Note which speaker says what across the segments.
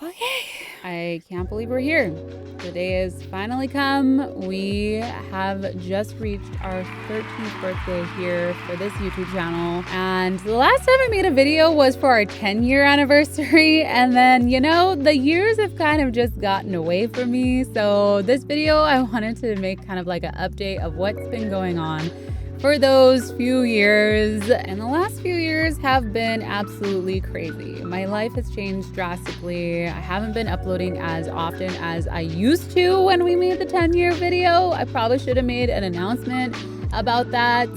Speaker 1: Okay, I can't believe we're here. The day has finally come. We have just reached our 13th birthday here for this YouTube channel. And the last time I made a video was for our 10-year anniversary. And then, you know, the years have kind of just gotten away from me. So this video, I wanted to make kind of like an update of what's been going on for those few years. And the last few years have been absolutely crazy. My life has changed drastically. I haven't been uploading as often as I used to when we made the 10-year video. I probably should have made an announcement about that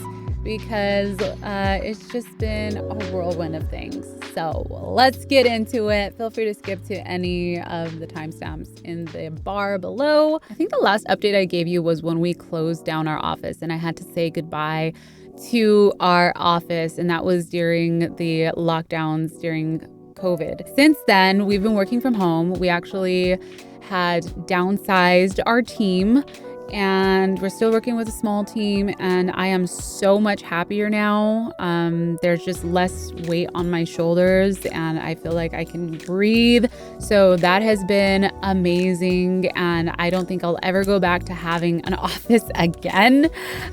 Speaker 1: because it's just been a whirlwind of things. So let's get into it. Feel free to skip to any of the timestamps in the bar below. I think the last update I gave you was when we closed down our office and I had to say goodbye to our office, and that was during the lockdowns during COVID. Since then, we've been working from home. We actually had downsized our team, and we're still working with a small team, and I am so much happier now. There's just less weight on my shoulders and I feel like I can breathe. So that has been amazing, and I don't think I'll ever go back to having an office again.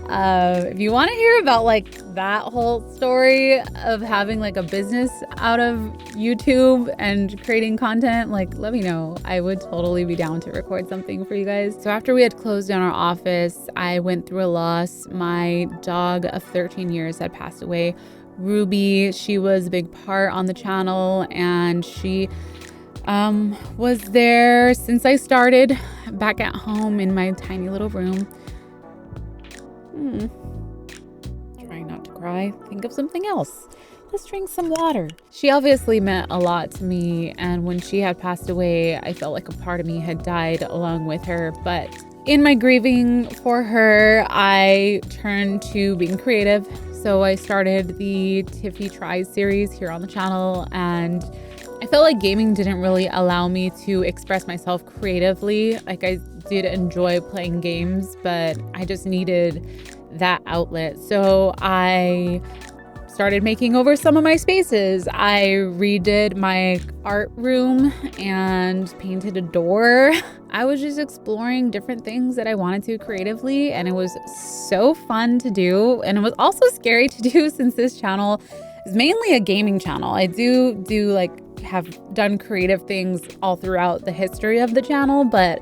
Speaker 1: If you want to hear about like that whole story of having like a business out of YouTube and creating content, like let me know. I would totally be down to record something for you guys. So after we had closed down our office, I went through a loss. My dog of 13 years had passed away, Ruby. She was a big part on the channel, and she was there since I started back at home in my tiny little room. Trying not to cry. Think of something else. Let's drink some water. She obviously meant a lot to me, and when she had passed away, I felt like a part of me had died along with her. But in my grieving for her, I turned to being creative. So I started the Tiffy Tries series here on the channel, and I felt like gaming didn't really allow me to express myself creatively. Like I did enjoy playing games, but I just needed that outlet. So I started making over some of my spaces. I redid my art room and painted a door. I was just exploring different things that I wanted to creatively, and it was so fun to do. And it was also scary to do since this channel is mainly a gaming channel. I do have done creative things all throughout the history of the channel, but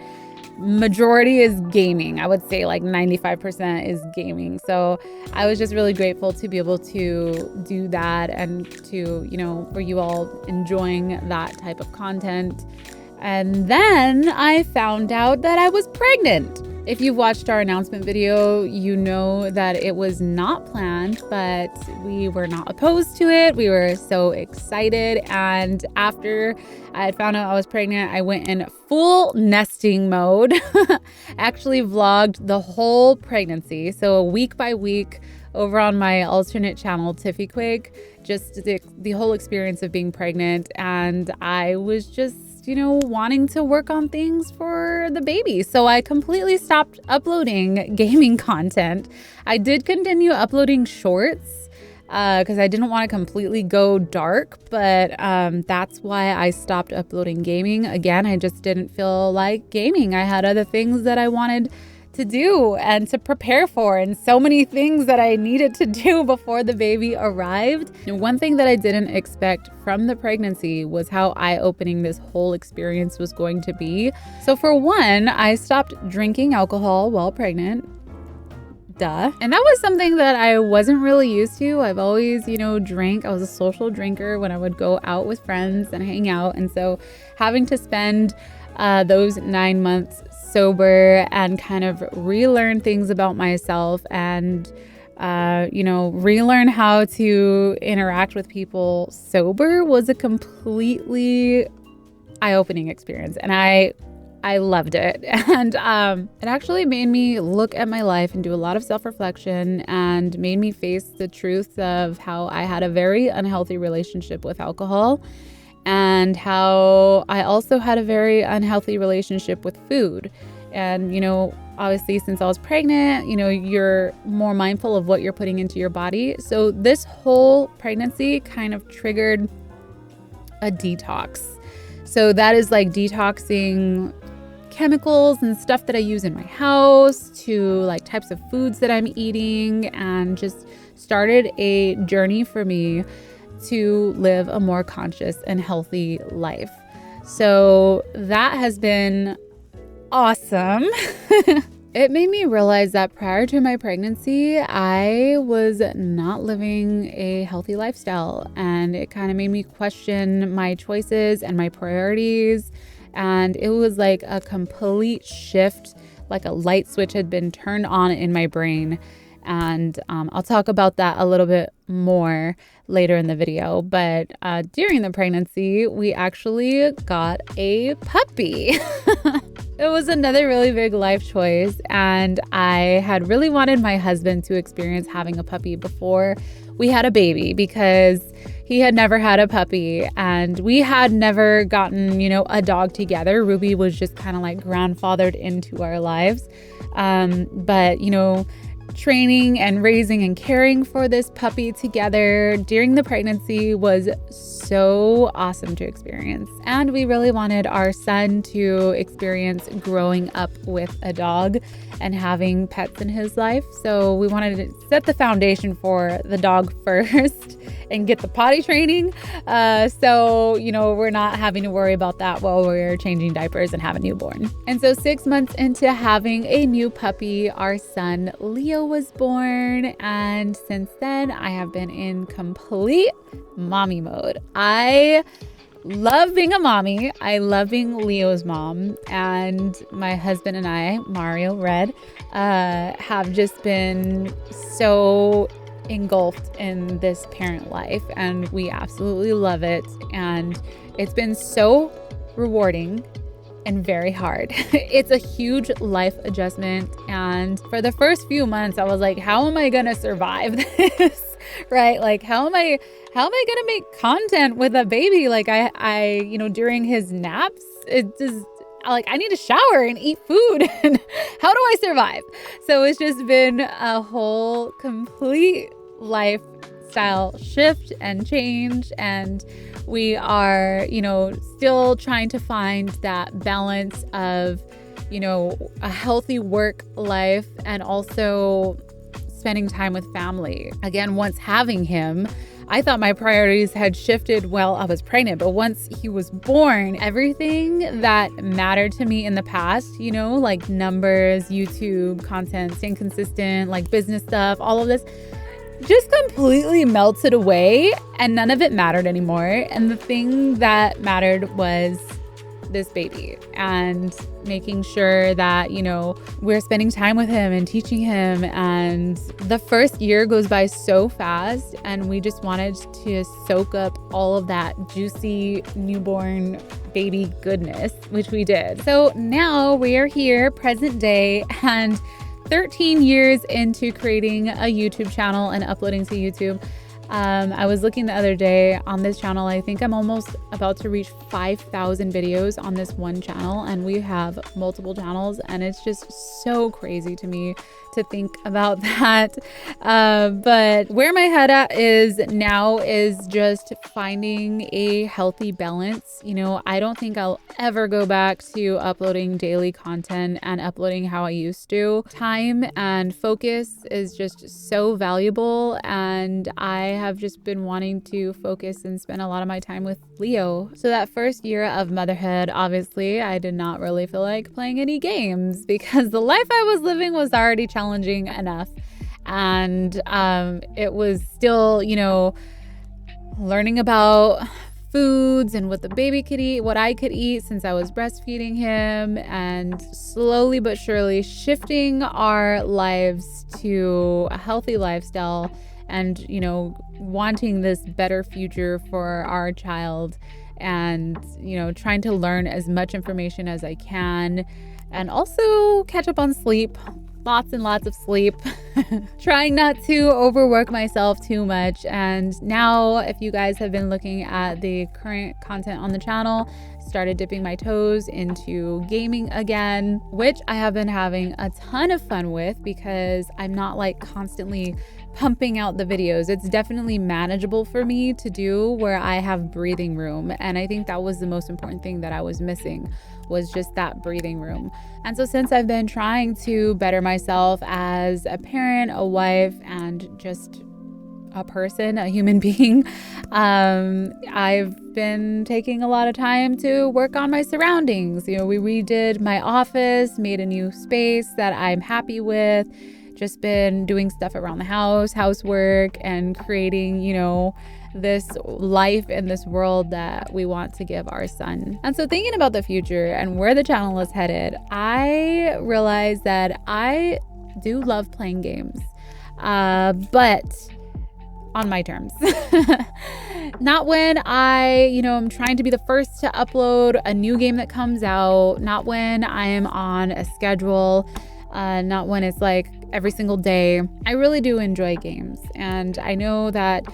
Speaker 1: majority is gaming. I would say like 95% is gaming. So I was just really grateful to be able to do that and to, you know, for you all enjoying that type of content. And then I found out that I was pregnant. If you've watched our announcement video, you know that it was not planned, but we were not opposed to it. We were so excited. And after I had found out I was pregnant, I went in full nesting mode. Actually vlogged the whole pregnancy. So week by week over on my alternate channel, CupquakeHQ, just the whole experience of being pregnant. And I was just, you know, wanting to work on things for the baby. So I completely stopped uploading gaming content. I did continue uploading shorts because I didn't want to completely go dark, but that's why I stopped uploading gaming. Again, I just didn't feel like gaming. I had other things that I wanted to do and to prepare for, and so many things that I needed to do before the baby arrived. And one thing that I didn't expect from the pregnancy was how eye-opening this whole experience was going to be. So for one, I stopped drinking alcohol while pregnant. Duh. And that was something that I wasn't really used to. I've always, you know, drank. I was a social drinker when I would go out with friends and hang out. And so having to spend those 9 months sober and kind of relearn things about myself and, you know, relearn how to interact with people sober was a completely eye-opening experience. And I loved it. And it actually made me look at my life and do a lot of self-reflection and made me face the truth of how I had a very unhealthy relationship with alcohol, and how I also had a very unhealthy relationship with food. And, you know, obviously since I was pregnant, you know, you're more mindful of what you're putting into your body. So this whole pregnancy kind of triggered a detox. So that is like detoxing chemicals and stuff that I use in my house to like types of foods that I'm eating, and just started a journey for me to live a more conscious and healthy life. So that has been awesome. It made me realize that prior to my pregnancy, I was not living a healthy lifestyle, and it kind of made me question my choices and my priorities. And it was like a complete shift, like a light switch had been turned on in my brain. And I'll talk about that a little bit more later in the video. But during the pregnancy, we actually got a puppy. It was another really big life choice, and I had really wanted my husband to experience having a puppy before we had a baby, because he had never had a puppy and we had never gotten, a dog together. Ruby was just kind of like grandfathered into our lives. But training and raising and caring for this puppy together during the pregnancy was so awesome to experience. And we really wanted our son to experience growing up with a dog and having pets in his life. So we wanted to set the foundation for the dog first and get the potty training. So we're not having to worry about that while we're changing diapers and have a newborn. And so 6 months into having a new puppy, our son Leo was born. And since then, I have been in complete mommy mode. I love being a mommy. I love being Leo's mom. And my husband and I, Mario Red, have just been so engulfed in this parent life, and we absolutely love it. And it's been so rewarding and very hard. It's a huge life adjustment. And for the first few months, I was like, how am I gonna survive this? Right? Like, how am I gonna make content with a baby? Like I during his naps, it just like I need to shower and eat food. And how do I survive? So it's just been a whole complete lifestyle shift and change. And we are, still trying to find that balance of, a healthy work life and also spending time with family. Again, once having him, I thought my priorities had shifted while I was pregnant, but once he was born, everything that mattered to me in the past, like numbers, YouTube content, staying consistent, like business stuff, all of this just completely melted away, and none of it mattered anymore. And the thing that mattered was this baby, and making sure that, we're spending time with him and teaching him. And the first year goes by so fast, and we just wanted to soak up all of that juicy newborn baby goodness, which we did. So now we are here, present day, and 13 years into creating a YouTube channel and uploading to YouTube. I was looking the other day on this channel. I think I'm almost about to reach 5,000 videos on this one channel, and we have multiple channels, and it's just so crazy to me to think about that. But where my head at is now is just finding a healthy balance. I don't think I'll ever go back to uploading daily content and uploading how I used to. Time and focus is just so valuable, and I have just been wanting to focus and spend a lot of my time with Leo. So that first year of motherhood, obviously, I did not really feel like playing any games, because the life I was living was already challenging enough. And it was still, learning about foods and what the baby could eat, what I could eat since I was breastfeeding him, and slowly but surely shifting our lives to a healthy lifestyle and, wanting this better future for our child, and, trying to learn as much information as I can, and also catch up on sleep. Lots and lots of sleep. Trying not to overwork myself too much. And now, if you guys have been looking at the current content on the channel, started dipping my toes into gaming again, which I have been having a ton of fun with because I'm not like constantly pumping out the videos. It's definitely manageable for me to do where I have breathing room. And I think that was the most important thing that I was missing, was just that breathing room. And so since I've been trying to better myself as a parent, a wife, and just a person, a human being, I've been taking a lot of time to work on my surroundings. We redid my office, made a new space that I'm happy with, just been doing stuff around the house, housework, and creating, this life in this world that we want to give our son. And so thinking about the future and where the channel is headed, I realized that I do love playing games, but on my terms. Not when I'm trying to be the first to upload a new game that comes out, not when I am on a schedule, not when it's like every single day. I really do enjoy games. And I know that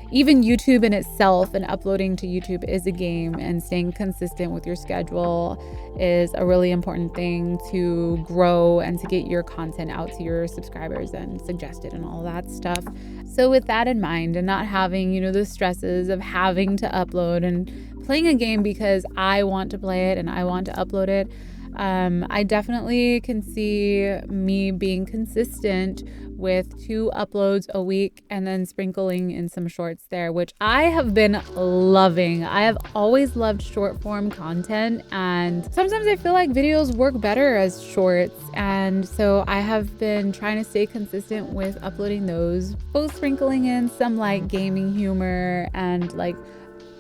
Speaker 1: even YouTube in itself and uploading to YouTube is a game, and staying consistent with your schedule is a really important thing to grow and to get your content out to your subscribers and suggested and all that stuff. So with that in mind, and not having, the stresses of having to upload and playing a game because I want to play it and I want to upload it, I definitely can see me being consistent with 2 uploads a week and then sprinkling in some shorts there, which I have been loving. I have always loved short form content, and sometimes I feel like videos work better as shorts. And so I have been trying to stay consistent with uploading those, both sprinkling in some like gaming humor and like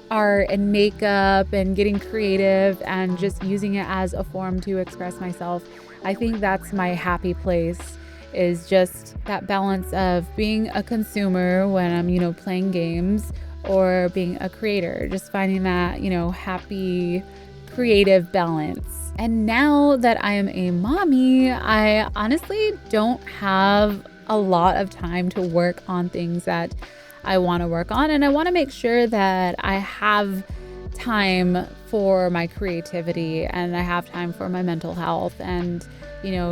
Speaker 1: art and makeup and getting creative and just using it as a form to express myself. I think that's my happy place, is just that balance of being a consumer when I'm, playing games, or being a creator, just finding that, happy, creative balance. And now that I am a mommy, I honestly don't have a lot of time to work on things that I want to work on, and I want to make sure that I have time for my creativity, and I have time for my mental health, and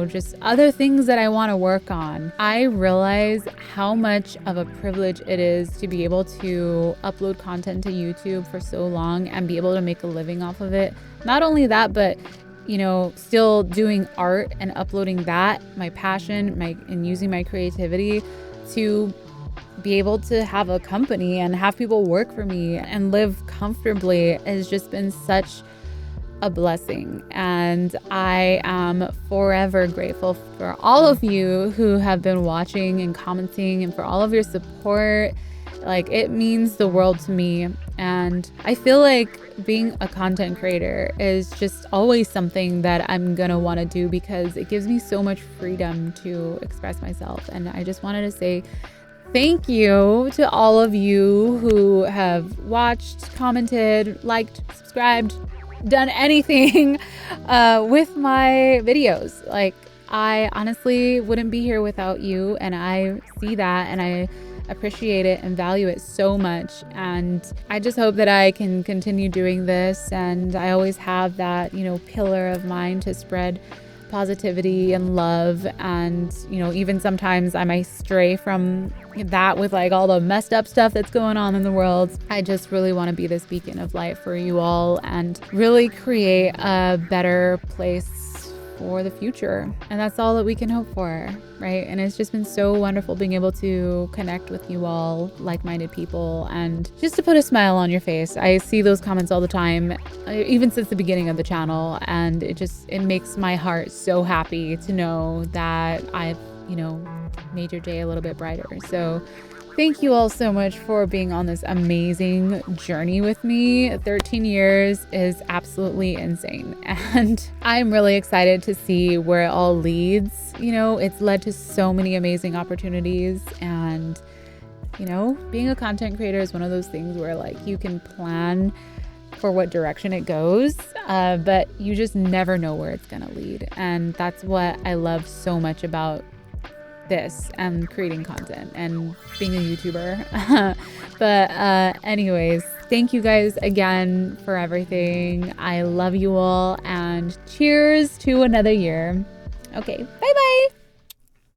Speaker 1: just other things that I want to work on. I realize how much of a privilege it is to be able to upload content to YouTube for so long and be able to make a living off of it. Not only that, but still doing art and uploading that, my passion, and using my creativity to be able to have a company and have people work for me and live comfortably has just been such a blessing. And I am forever grateful for all of you who have been watching and commenting, and for all of your support. Like, it means the world to me. And I feel like being a content creator is just always something that I'm gonna want to do, because it gives me so much freedom to express myself. And I just wanted to say thank you to all of you who have watched, commented, liked, subscribed, done anything with my videos. Like, I honestly wouldn't be here without you, and I see that, and I appreciate it and value it so much. And I just hope that I can continue doing this, and I always have that, pillar of mine to spread positivity and love. And even sometimes I might stray from that with like all the messed up stuff that's going on in the world. I just really want to be this beacon of light for you all and really create a better place for the future. And that's all that we can hope for, right? And it's just been so wonderful being able to connect with you all, like-minded people, and just to put a smile on your face. I see those comments all the time, even since the beginning of the channel, and it makes my heart so happy to know that I've made your day a little bit brighter. So thank you all so much for being on this amazing journey with me. 13 years is absolutely insane. And I'm really excited to see where it all leads. It's led to so many amazing opportunities. And, being a content creator is one of those things where like you can plan for what direction it goes, but you just never know where it's gonna lead. And that's what I love so much about this and creating content and being a YouTuber. But anyways, Thank you guys again for everything. I love you all, and cheers to another year. Okay, bye-bye.